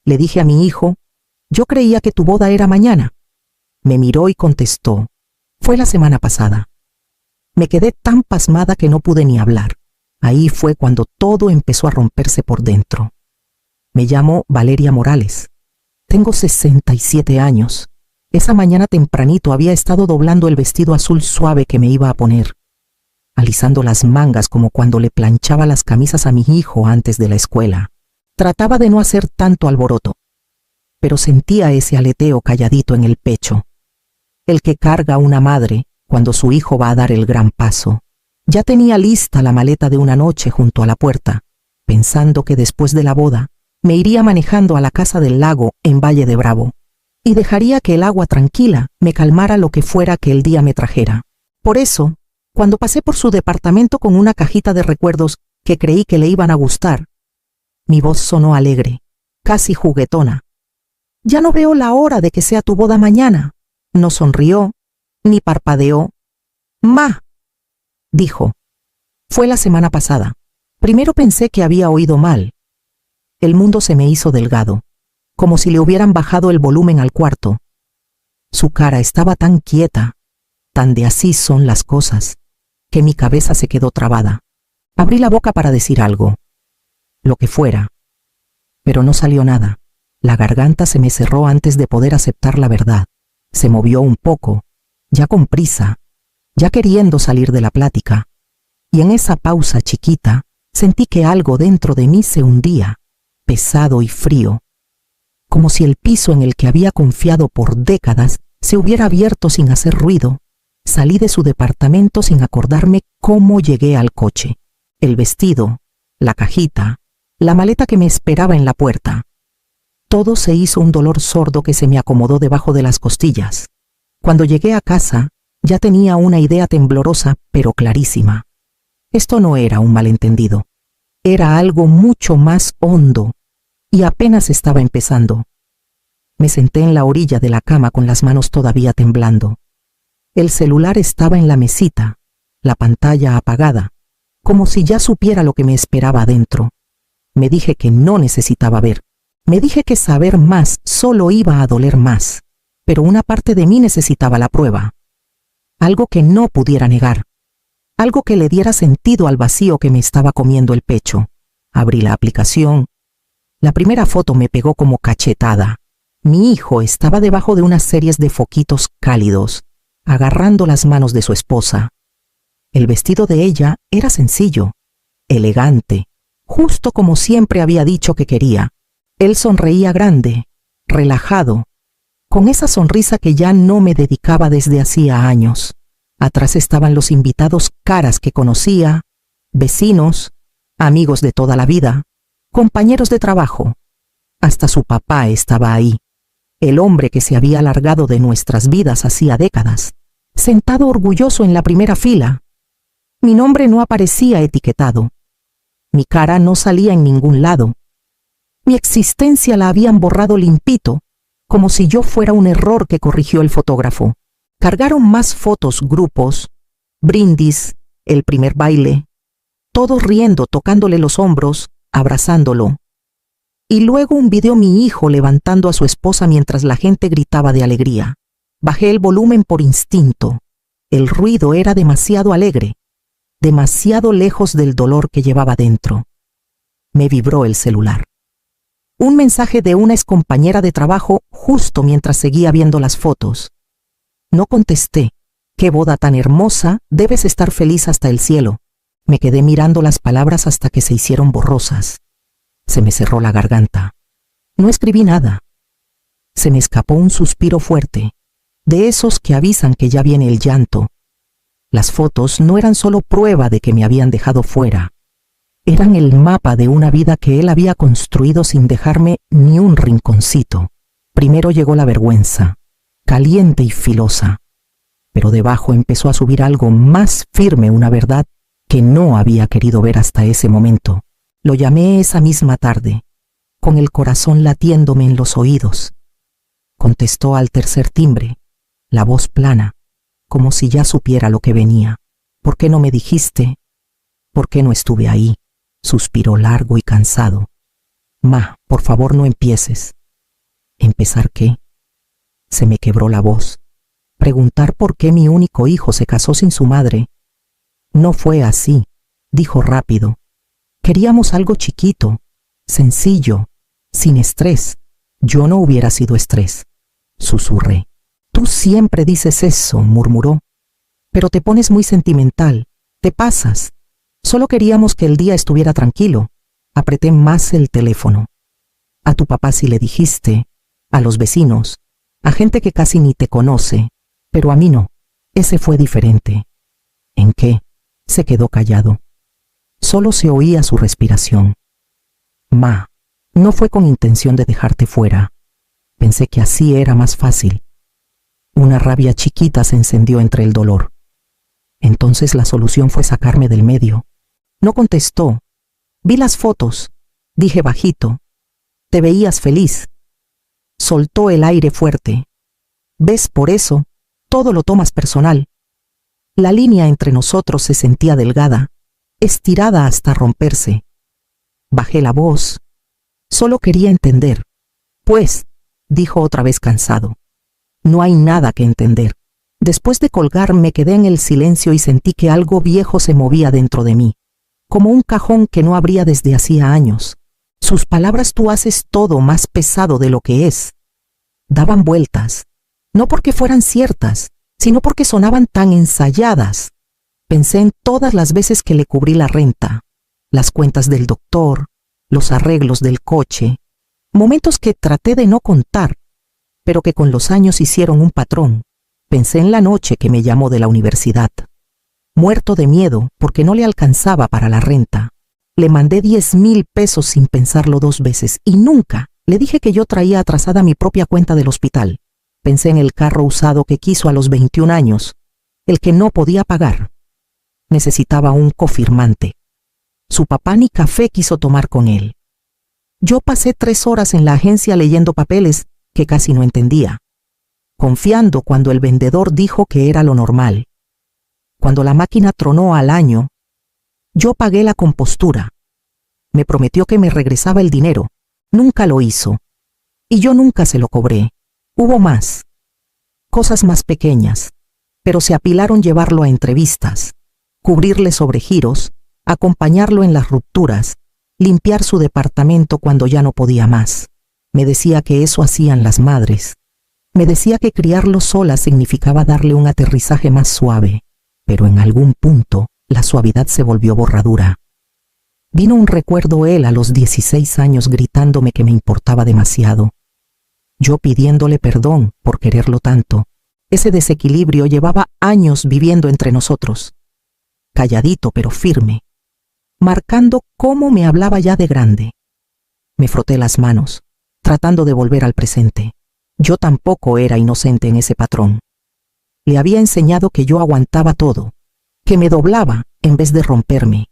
Le dije a mi hijo, yo creía que tu boda era mañana. Me miró y contestó, fue la semana pasada. Me quedé tan pasmada que no pude ni hablar. Ahí fue cuando todo empezó a romperse por dentro. Me llamo Valeria Morales. Tengo 67 años. Esa mañana tempranito había estado doblando el vestido azul suave que me iba a poner, alisando las mangas como cuando le planchaba las camisas a mi hijo antes de la escuela. Trataba de no hacer tanto alboroto, pero sentía ese aleteo calladito en el pecho, el que carga una madre cuando su hijo va a dar el gran paso. Ya tenía lista la maleta de una noche junto a la puerta, pensando que después de la boda me iría manejando a la casa del lago en Valle de Bravo y dejaría que el agua tranquila me calmara lo que fuera que el día me trajera. Por eso, cuando pasé por su departamento con una cajita de recuerdos que creí que le iban a gustar, mi voz sonó alegre, casi juguetona. Ya no veo la hora de que sea tu boda mañana. No sonrió, ni parpadeó. Ma, dijo. Fue la semana pasada. Primero pensé que había oído mal. El mundo se me hizo delgado, como si le hubieran bajado el volumen al cuarto. Su cara estaba tan quieta, tan de así son las cosas, que mi cabeza se quedó trabada. Abrí la boca para decir algo, lo que fuera, pero no salió nada. La garganta se me cerró antes de poder aceptar la verdad. Se movió un poco, ya con prisa, ya queriendo salir de la plática, y en esa pausa chiquita sentí que algo dentro de mí se hundía, pesado y frío, como si el piso en el que había confiado por décadas se hubiera abierto sin hacer ruido. Salí de su departamento sin acordarme cómo llegué al coche, el vestido, la cajita, la maleta que me esperaba en la puerta. Todo se hizo un dolor sordo que se me acomodó debajo de las costillas. Cuando llegué a casa, ya tenía una idea temblorosa, pero clarísima. Esto no era un malentendido. Era algo mucho más hondo, y apenas estaba empezando. Me senté en la orilla de la cama con las manos todavía temblando. El celular estaba en la mesita, la pantalla apagada, como si ya supiera lo que me esperaba adentro. Me dije que no necesitaba ver. Me dije que saber más solo iba a doler más, pero una parte de mí necesitaba la prueba. Algo que no pudiera negar. Algo que le diera sentido al vacío que me estaba comiendo el pecho. Abrí la aplicación. La primera foto me pegó como cachetada. Mi hijo estaba debajo de unas series de foquitos cálidos, agarrando las manos de su esposa. El vestido de ella era sencillo, elegante, justo como siempre había dicho que quería. Él sonreía grande, relajado, con esa sonrisa que ya no me dedicaba desde hacía años. Atrás estaban los invitados caras que conocía, vecinos, amigos de toda la vida, compañeros de trabajo. Hasta su papá estaba ahí, el hombre que se había alargado de nuestras vidas hacía décadas, sentado orgulloso en la primera fila. Mi nombre no aparecía etiquetado. Mi cara no salía en ningún lado. Mi existencia la habían borrado limpito, como si yo fuera un error que corrigió el fotógrafo. Cargaron más fotos, grupos, brindis, el primer baile, todos riendo, tocándole los hombros, abrazándolo. Y luego un video mi hijo levantando a su esposa mientras la gente gritaba de alegría. Bajé el volumen por instinto. El ruido era demasiado alegre, demasiado lejos del dolor que llevaba dentro. Me vibró el celular. Un mensaje de una excompañera de trabajo justo mientras seguía viendo las fotos. No contesté. Qué boda tan hermosa, debes estar feliz hasta el cielo. Me quedé mirando las palabras hasta que se hicieron borrosas. Se me cerró la garganta. No escribí nada. Se me escapó un suspiro fuerte, de esos que avisan que ya viene el llanto. Las fotos no eran solo prueba de que me habían dejado fuera. Eran el mapa de una vida que él había construido sin dejarme ni un rinconcito. Primero llegó la vergüenza, caliente y filosa, pero debajo empezó a subir algo más firme, una verdad que no había querido ver hasta ese momento. Lo llamé esa misma tarde, con el corazón latiéndome en los oídos. Contestó al tercer timbre, la voz plana, como si ya supiera lo que venía. ¿Por qué no me dijiste? ¿Por qué no estuve ahí? Suspiró largo y cansado. Ma, por favor no empieces. ¿Empezar qué? Se me quebró la voz. Preguntar por qué mi único hijo se casó sin su madre. No fue así, dijo rápido. Queríamos algo chiquito, sencillo, sin estrés. Yo no hubiera sido estrés, susurré. Tú siempre dices eso, murmuró. Pero te pones muy sentimental, te pasas. Solo queríamos que el día estuviera tranquilo. Apreté más el teléfono. A tu papá sí le dijiste, a los vecinos, a gente que casi ni te conoce, pero a mí no. Ese fue diferente. ¿En qué? Se quedó callado. Solo se oía su respiración. Ma, no fue con intención de dejarte fuera. Pensé que así era más fácil. Una rabia chiquita se encendió entre el dolor. Entonces la solución fue sacarme del medio. No contestó. Vi las fotos. Dije bajito. Te veías feliz. Soltó el aire fuerte. ¿Ves? Por eso, todo lo tomas personal. La línea entre nosotros se sentía delgada, estirada hasta romperse. Bajé la voz. Solo quería entender. Pues, dijo otra vez cansado. No hay nada que entender. Después de colgar me quedé en el silencio y sentí que algo viejo se movía dentro de mí, como un cajón que no abría desde hacía años. Sus palabras tú haces todo más pesado de lo que es. Daban vueltas, no porque fueran ciertas, sino porque sonaban tan ensayadas. Pensé en todas las veces que le cubrí la renta, las cuentas del doctor, los arreglos del coche, momentos que traté de no contar, pero que con los años hicieron un patrón. Pensé en la noche que me llamó de la universidad. Muerto de miedo porque no le alcanzaba para la renta. Le mandé 10,000 pesos sin pensarlo 2 veces y nunca le dije que yo traía atrasada mi propia cuenta del hospital. Pensé en el carro usado que quiso a los 21 años, el que no podía pagar. Necesitaba un cofirmante. Su papá ni café quiso tomar con él. Yo pasé 3 horas en la agencia leyendo papeles que casi no entendía, confiando cuando el vendedor dijo que era lo normal. Cuando la máquina tronó al año, yo pagué la compostura. Me prometió que me regresaba el dinero. Nunca lo hizo. Y yo nunca se lo cobré. Hubo más. Cosas más pequeñas. Pero se apilaron llevarlo a entrevistas, cubrirle sobregiros, acompañarlo en las rupturas, limpiar su departamento cuando ya no podía más. Me decía que eso hacían las madres. Me decía que criarlo sola significaba darle un aterrizaje más suave. Pero en algún punto, la suavidad se volvió borradura. Vino un recuerdo él a los 16 años gritándome que me importaba demasiado. Yo pidiéndole perdón por quererlo tanto. Ese desequilibrio llevaba años viviendo entre nosotros. Calladito pero firme, marcando cómo me hablaba ya de grande. Me froté las manos, tratando de volver al presente. Yo tampoco era inocente en ese patrón. Le había enseñado que yo aguantaba todo, que me doblaba en vez de romperme,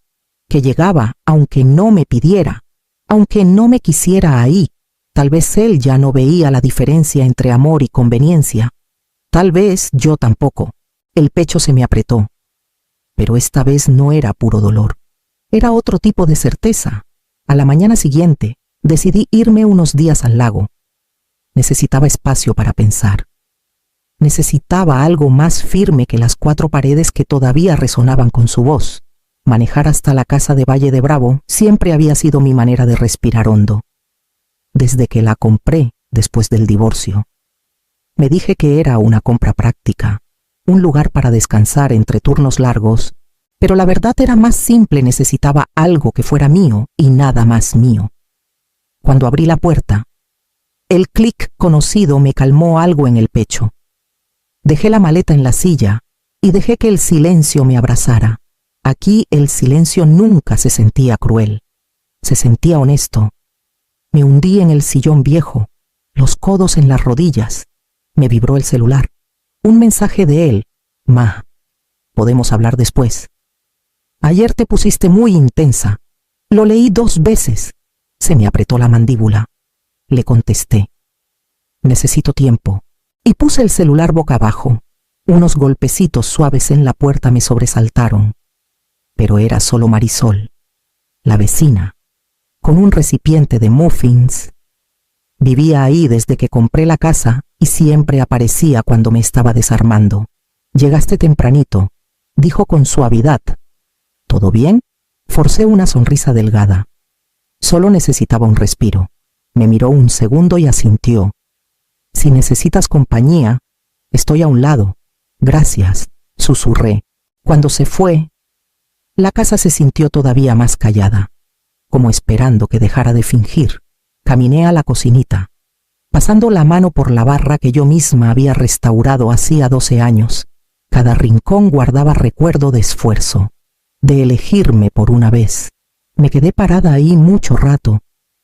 que llegaba aunque no me pidiera, aunque no me quisiera ahí. Tal vez él ya no veía la diferencia entre amor y conveniencia. Tal vez yo tampoco. El pecho se me apretó. Pero esta vez no era puro dolor. Era otro tipo de certeza. A la mañana siguiente, decidí irme unos días al lago. Necesitaba espacio para pensar. Necesitaba algo más firme que las 4 paredes que todavía resonaban con su voz. Manejar hasta la casa de Valle de Bravo siempre había sido mi manera de respirar hondo. Desde que la compré después del divorcio. Me dije que era una compra práctica, un lugar para descansar entre turnos largos, pero la verdad era más simple, necesitaba algo que fuera mío y nada más mío. Cuando abrí la puerta, el clic conocido me calmó algo en el pecho. Dejé la maleta en la silla y dejé que el silencio me abrazara. Aquí el silencio nunca se sentía cruel, se sentía honesto. Me hundí en el sillón viejo, los codos en las rodillas. Me vibró el celular. Un mensaje de él. Ma, podemos hablar después. Ayer te pusiste muy intensa. Lo leí 2 veces. Se me apretó la mandíbula. Le contesté. Necesito tiempo. Y puse el celular boca abajo. Unos golpecitos suaves en la puerta me sobresaltaron. Pero era solo Marisol, la vecina, con un recipiente de muffins. Vivía ahí desde que compré la casa y siempre aparecía cuando me estaba desarmando. Llegaste tempranito, dijo con suavidad. ¿Todo bien? Forcé una sonrisa delgada. Solo necesitaba un respiro. Me miró un segundo y asintió. Si necesitas compañía, estoy a un lado. Gracias, susurré. Cuando se fue, la casa se sintió todavía más callada, como esperando que dejara de fingir. Caminé a la cocinita, pasando la mano por la barra que yo misma había restaurado hacía 12 años. Cada rincón guardaba recuerdo de esfuerzo, de elegirme por una vez. Me quedé parada ahí mucho rato,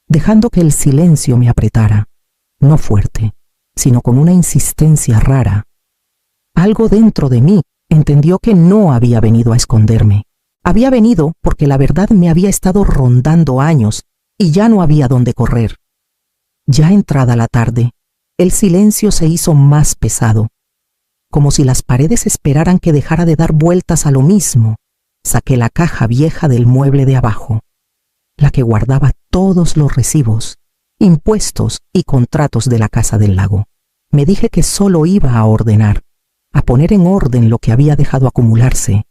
dejando que el silencio me apretara, no fuerte, sino con una insistencia rara. Algo dentro de mí entendió que no había venido a esconderme. Había venido porque la verdad me había estado rondando años y ya no había dónde correr. Ya entrada la tarde, el silencio se hizo más pesado, como si las paredes esperaran que dejara de dar vueltas a lo mismo. Saqué la caja vieja del mueble de abajo, la que guardaba todos los recibos, impuestos y contratos de la casa del lago. Me dije que solo iba a ordenar, a poner en orden lo que había dejado acumularse,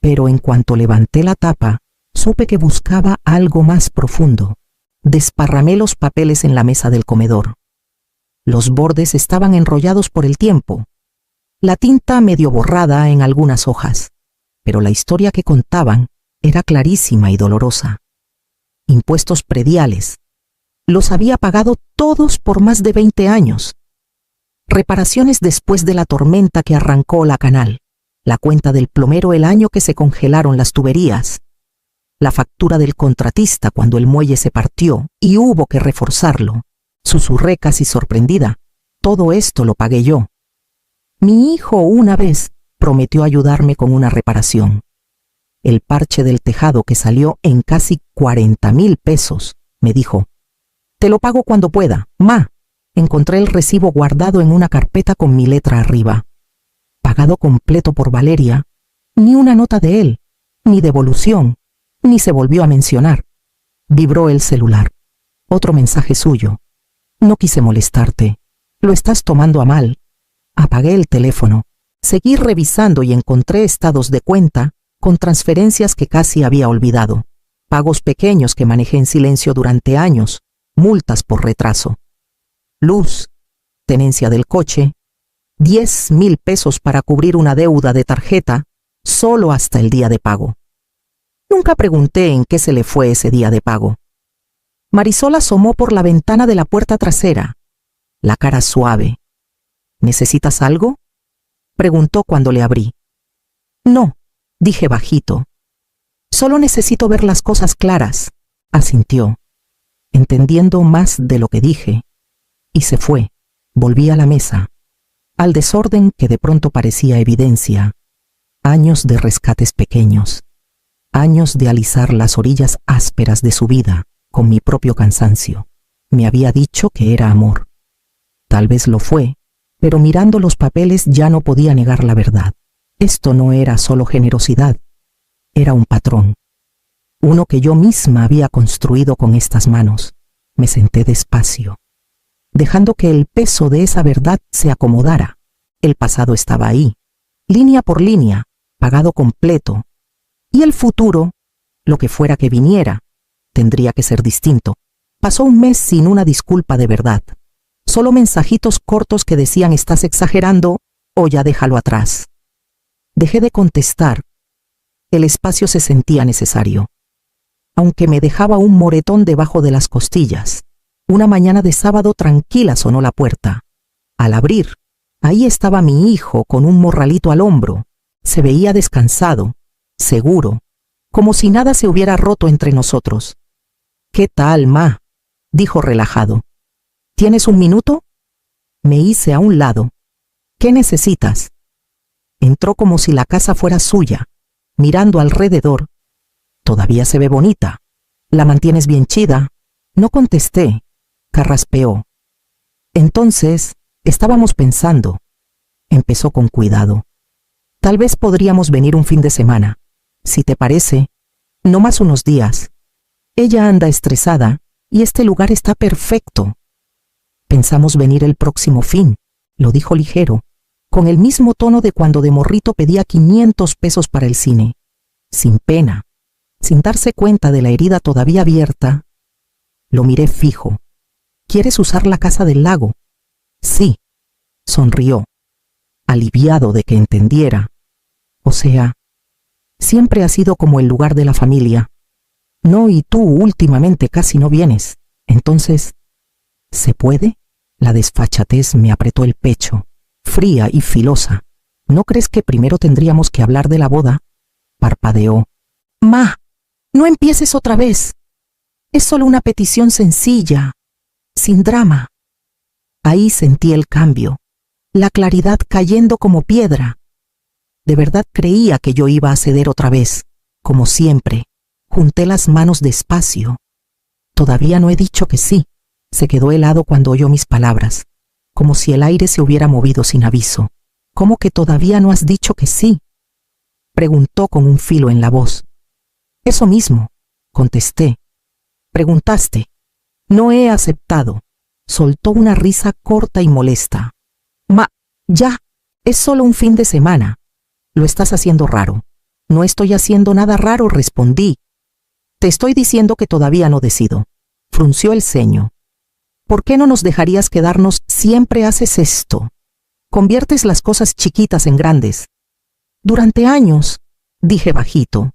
pero en cuanto levanté la tapa, supe que buscaba algo más profundo. Desparramé los papeles en la mesa del comedor. Los bordes estaban enrollados por el tiempo, la tinta medio borrada en algunas hojas, pero la historia que contaban era clarísima y dolorosa. Impuestos prediales. Los había pagado todos por más de 20 años. Reparaciones después de la tormenta que arrancó la canal. La cuenta del plomero el año que se congelaron las tuberías. La factura del contratista cuando el muelle se partió y hubo que reforzarlo. Susurré casi sorprendida. Todo esto lo pagué yo. Mi hijo una vez prometió ayudarme con una reparación. El parche del tejado que salió en casi 40,000 pesos, me dijo. Te lo pago cuando pueda, ma. Encontré el recibo guardado en una carpeta con mi letra arriba. Pagado completo por Valeria, ni una nota de él, ni devolución, ni se volvió a mencionar. Vibró el celular. Otro mensaje suyo. No quise molestarte. Lo estás tomando a mal. Apagué el teléfono. Seguí revisando y encontré estados de cuenta con transferencias que casi había olvidado. Pagos pequeños que manejé en silencio durante años. Multas por retraso. Luz, tenencia del coche, 10,000 pesos para cubrir una deuda de tarjeta, solo hasta el día de pago. Nunca pregunté en qué se le fue ese día de pago. Marisol asomó por la ventana de la puerta trasera, la cara suave. ¿Necesitas algo?, preguntó cuando le abrí. No, dije bajito. Solo necesito ver las cosas claras, asintió, entendiendo más de lo que dije, y se fue. Volví a la mesa, al desorden que de pronto parecía evidencia. Años de rescates pequeños, años de alisar las orillas ásperas de su vida con mi propio cansancio. Me había dicho que era amor. Tal vez lo fue, pero mirando los papeles ya no podía negar la verdad. Esto no era solo generosidad, era un patrón. Uno que yo misma había construido con estas manos. Me senté despacio, dejando que el peso de esa verdad se acomodara. El pasado estaba ahí, línea por línea, pagado completo. Y el futuro, lo que fuera que viniera, tendría que ser distinto. Pasó un mes sin una disculpa de verdad. Solo mensajitos cortos que decían estás exagerando o ya déjalo atrás. Dejé de contestar. El espacio se sentía necesario, aunque me dejaba un moretón debajo de las costillas. Una mañana de sábado tranquila sonó la puerta. Al abrir, ahí estaba mi hijo con un morralito al hombro. Se veía descansado, seguro, como si nada se hubiera roto entre nosotros. ¿Qué tal, ma?, dijo relajado. ¿Tienes un minuto? Me hice a un lado. ¿Qué necesitas? Entró como si la casa fuera suya, mirando alrededor. Todavía se ve bonita. ¿La mantienes bien chida? No contesté. Carraspeó. Entonces, estábamos pensando. Empezó con cuidado. Tal vez podríamos venir un fin de semana. Si te parece, no más unos días. Ella anda estresada y este lugar está perfecto. Pensamos venir el próximo fin, lo dijo ligero, con el mismo tono de cuando de morrito pedía 500 pesos para el cine. Sin pena, sin darse cuenta de la herida todavía abierta, lo miré fijo. ¿Quieres usar la casa del lago? Sí, sonrió, aliviado de que entendiera. O sea, siempre ha sido como el lugar de la familia. No, y tú últimamente casi no vienes. Entonces, ¿se puede? La desfachatez me apretó el pecho, fría y filosa. ¿No crees que primero tendríamos que hablar de la boda? Parpadeó. Ma, no empieces otra vez. Es solo una petición sencilla, sin drama. Ahí sentí el cambio, la claridad cayendo como piedra. De verdad creía que yo iba a ceder otra vez, como siempre. Junté las manos despacio. Todavía no he dicho que sí. Se quedó helado cuando oyó mis palabras, como si el aire se hubiera movido sin aviso. ¿Cómo que todavía no has dicho que sí? Preguntó con un filo en la voz. Eso mismo, contesté. Preguntaste. No he aceptado. Soltó una risa corta y molesta. Ya, es solo un fin de semana. Lo estás haciendo raro. No estoy haciendo nada raro, respondí. Te estoy diciendo que todavía no decido. Frunció el ceño. ¿Por qué no nos dejarías quedarnos? Siempre haces esto. Conviertes las cosas chiquitas en grandes. Durante años, dije bajito,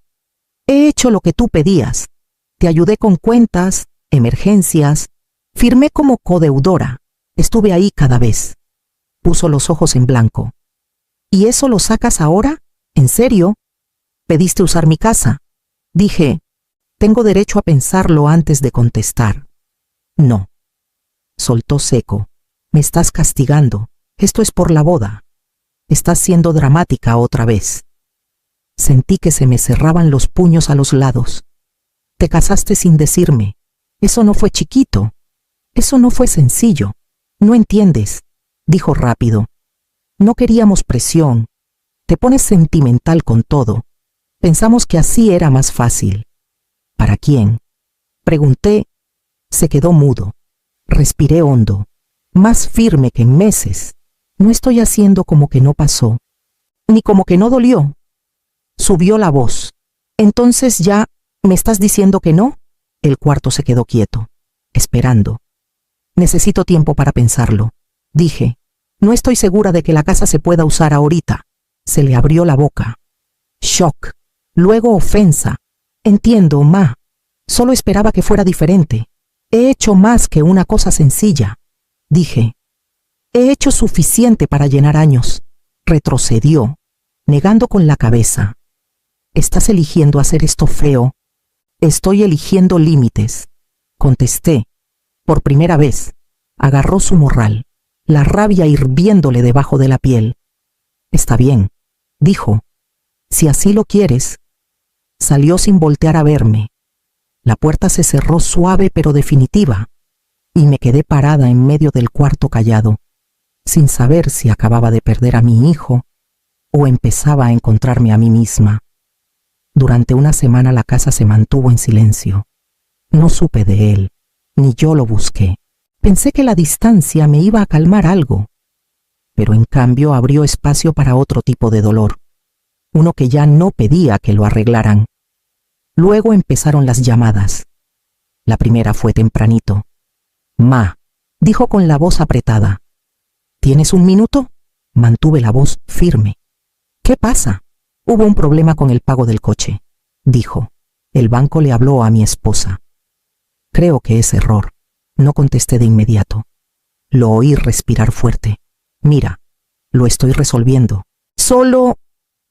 he hecho lo que tú pedías. Te ayudé con cuentas, emergencias. Firmé como codeudora. Estuve ahí cada vez. Puso los ojos en blanco. ¿Y eso lo sacas ahora? ¿En serio? Pediste usar mi casa. Dije, tengo derecho a pensarlo antes de contestar. No. Soltó seco. Me estás castigando. Esto es por la boda. Estás siendo dramática otra vez. Sentí que se me cerraban los puños a los lados. Te casaste sin decirme. Eso no fue chiquito. Eso no fue sencillo. No entiendes, dijo rápido. No queríamos presión. Te pones sentimental con todo. Pensamos que así era más fácil. ¿Para quién? Pregunté. Se quedó mudo. Respiré hondo, más firme que en meses. No estoy haciendo como que no pasó, ni como que no dolió. Subió la voz. Entonces ya, ¿me estás diciendo que no? El cuarto se quedó quieto, esperando. Necesito tiempo para pensarlo, dije. No estoy segura de que la casa se pueda usar ahorita. Se le abrió la boca. Shock, luego ofensa. Entiendo, ma. Solo esperaba que fuera diferente. He hecho más que una cosa sencilla, dije. He hecho suficiente para llenar años. Retrocedió, negando con la cabeza. ¿Estás eligiendo hacer esto feo? Estoy eligiendo límites, contesté. Por primera vez, agarró su morral, la rabia hirviéndole debajo de la piel. Está bien, dijo. Si así lo quieres. Salió sin voltear a verme. La puerta se cerró suave pero definitiva, y me quedé parada en medio del cuarto callado, sin saber si acababa de perder a mi hijo o empezaba a encontrarme a mí misma. Durante una semana la casa se mantuvo en silencio. No supe de él, ni yo lo busqué. Pensé que la distancia me iba a calmar algo, pero en cambio abrió espacio para otro tipo de dolor, uno que ya no pedía que lo arreglaran. Luego empezaron las llamadas. La primera fue tempranito. Ma, dijo con la voz apretada. ¿Tienes un minuto? Mantuve la voz firme. ¿Qué pasa? Hubo un problema con el pago del coche, dijo. El banco le habló a mi esposa. Creo que es error. No contesté de inmediato. Lo oí respirar fuerte. Mira, lo estoy resolviendo. Solo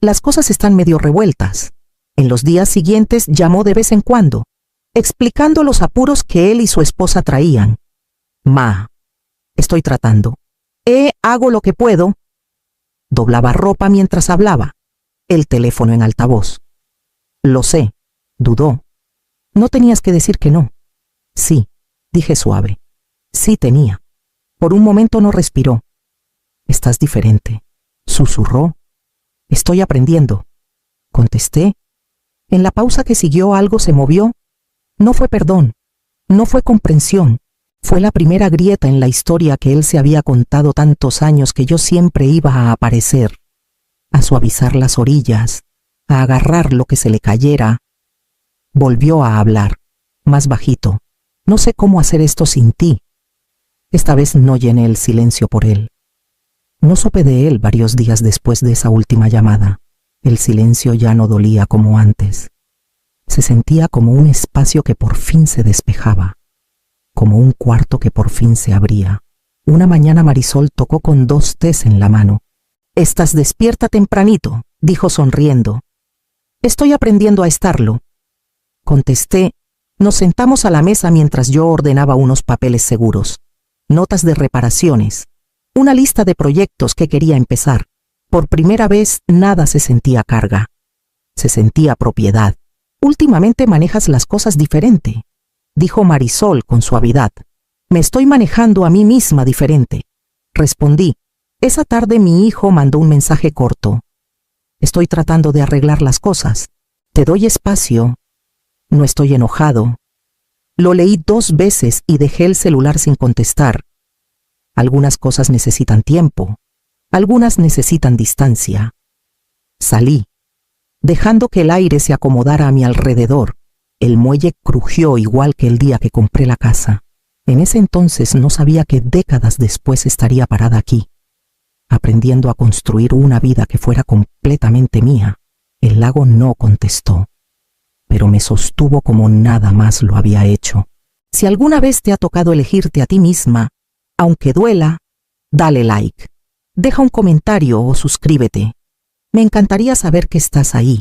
las cosas están medio revueltas. En los días siguientes llamó de vez en cuando, explicando los apuros que él y su esposa traían. Ma, estoy tratando. Hago lo que puedo. Doblaba ropa mientras hablaba, el teléfono en altavoz. Lo sé, dudó. No tenías que decir que no. Sí, dije suave. Sí tenía. Por un momento no respiró. Estás diferente, susurró. Estoy aprendiendo, contesté. En la pausa que siguió algo se movió. No fue perdón, no fue comprensión, Fue la primera grieta en la historia que él se había contado tantos años que yo siempre iba a aparecer, a suavizar las orillas, a agarrar lo que se le cayera. Volvió a hablar, más bajito. No sé cómo hacer esto sin ti. Esta vez no llené el silencio por él. No supe de él varios días después de esa última llamada. El silencio ya no dolía como antes. Se sentía como un espacio que por fin se despejaba, como un cuarto que por fin se abría. Una mañana Marisol tocó con 2 tés en la mano. «Estás despierta tempranito», dijo sonriendo. «Estoy aprendiendo a estarlo», contesté. Nos sentamos a la mesa mientras yo ordenaba unos papeles seguros, notas de reparaciones, una lista de proyectos que quería empezar. Por primera vez nada se sentía carga. Se sentía propiedad. «Últimamente manejas las cosas diferente», dijo Marisol con suavidad. «Me estoy manejando a mí misma diferente», respondí. Esa tarde mi hijo mandó un mensaje corto. «Estoy tratando de arreglar las cosas. Te doy espacio. No estoy enojado». Lo leí 2 veces y dejé el celular sin contestar. Algunas cosas necesitan tiempo. Algunas necesitan distancia. Salí, dejando que el aire se acomodara a mi alrededor. El muelle crujió igual que el día que compré la casa. En ese entonces no sabía que décadas después estaría parada aquí, aprendiendo a construir una vida que fuera completamente mía. El lago no contestó, pero me sostuvo como nada más lo había hecho. Si alguna vez te ha tocado elegirte a ti misma, aunque duela, dale like, deja un comentario o suscríbete. Me encantaría saber que estás ahí.